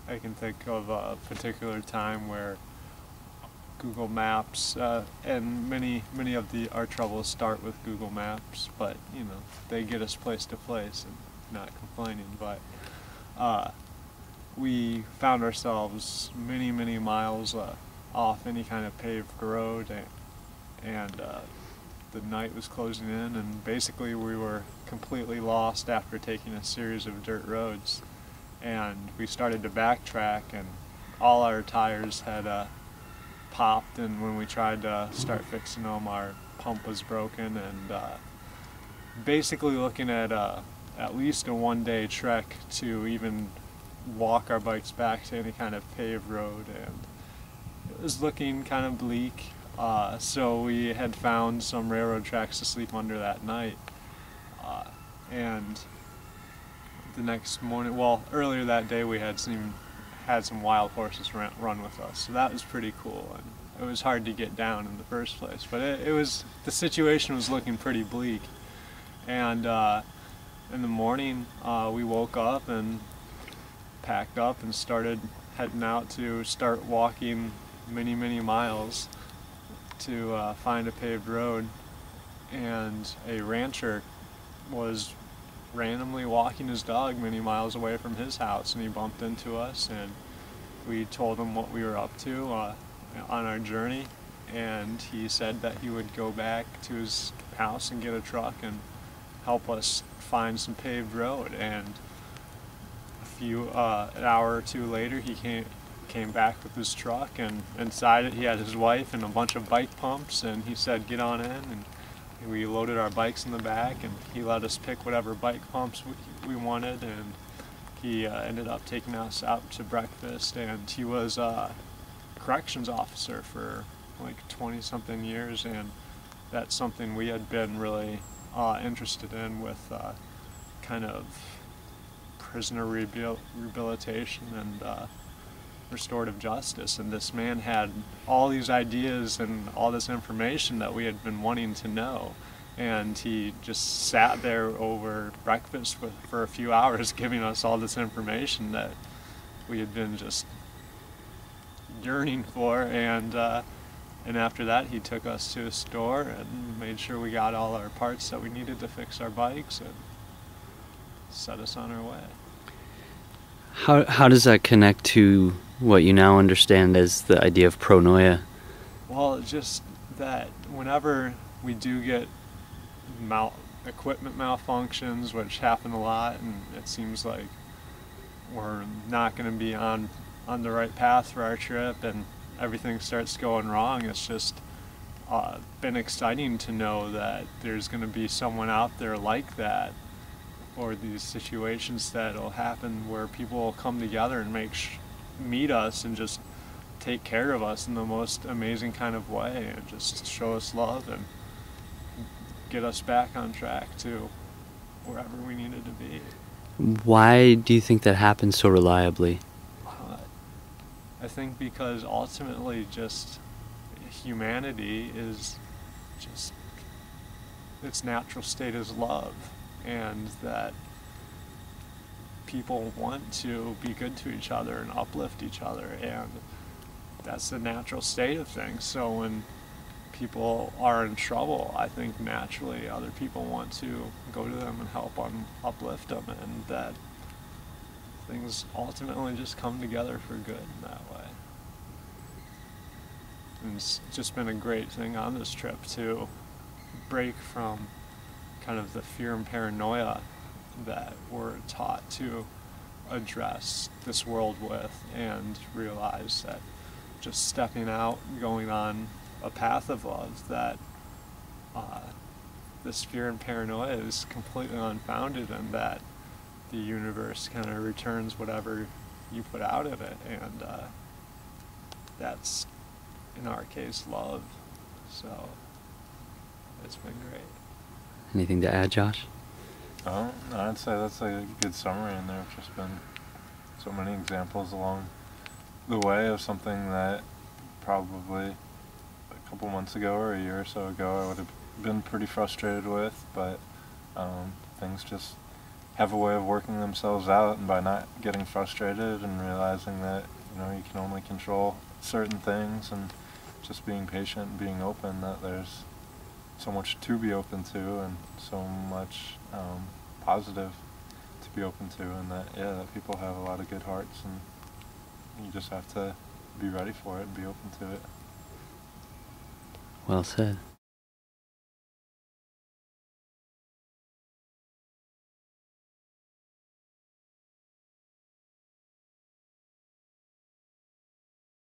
I can think of a particular time where Google Maps, and many of our troubles start with Google Maps, but they get us place to place, and not complaining. But we found ourselves many miles off any kind of paved road, and the night was closing in, and basically we were completely lost after taking a series of dirt roads. And we started to backtrack, and all our tires had popped, and when we tried to start fixing them, our pump was broken, and basically looking at least a one-day trek to even walk our bikes back to any kind of paved road, and it was looking kind of bleak. So we had found some railroad tracks to sleep under that night, and the next morning, well, earlier that day we had some wild horses run with us, so that was pretty cool. And it was hard to get down in the first place, but the situation was looking pretty bleak. And in the morning, we woke up and packed up and started heading out to start walking many miles to find a paved road. And a rancher was randomly walking his dog many miles away from his house, and he bumped into us, and we told him what we were up to on our journey, and he said that he would go back to his house and get a truck and help us find some paved road. And an hour or two later, he came back with his truck, and inside it he had his wife and a bunch of bike pumps, and he said, "Get on in." And we loaded our bikes in the back, and he let us pick whatever bike pumps we wanted, and he ended up taking us out to breakfast. And he was a corrections officer for like 20-something years, and that's something we had been really interested in, with kind of prisoner rehabilitation and restorative justice. And this man had all these ideas and all this information that we had been wanting to know, and he just sat there over breakfast for a few hours giving us all this information that we had been just yearning for. And after that, he took us to a store and made sure we got all our parts that we needed to fix our bikes, and set us on our way. How does that connect to what you now understand as the idea of pronoia? Well, just that whenever we do get equipment malfunctions, which happen a lot, and it seems like we're not going to be on the right path for our trip, and everything starts going wrong, it's just been exciting to know that there's going to be someone out there like that, or these situations that'll happen where people will come together and meet us and just take care of us in the most amazing kind of way, and just show us love and get us back on track to wherever we needed to be. Why do you think that happens so reliably? I think because ultimately just humanity is just, its natural state is love, and that people want to be good to each other and uplift each other, and that's the natural state of things. So when people are in trouble, I think naturally other people want to go to them and help uplift them, and that things ultimately just come together for good in that way. And it's just been a great thing on this trip to break from kind of the fear and paranoia that we're taught to address this world with, and realize that just stepping out, going on a path of love, that this fear and paranoia is completely unfounded, and that the universe kind of returns whatever you put out of it, and that's, in our case, love. So it's been great. Anything to add, Josh? I'd say that's a good summary, and there have just been so many examples along the way of something that probably a couple months ago or a year or so ago I would have been pretty frustrated with, but things just have a way of working themselves out, and by not getting frustrated and realizing that, you know, you can only control certain things, and just being patient and being open, that there's so much to be open to and so much positive to be open to, and that, yeah, that people have a lot of good hearts, and you just have to be ready for it and be open to it. Well said.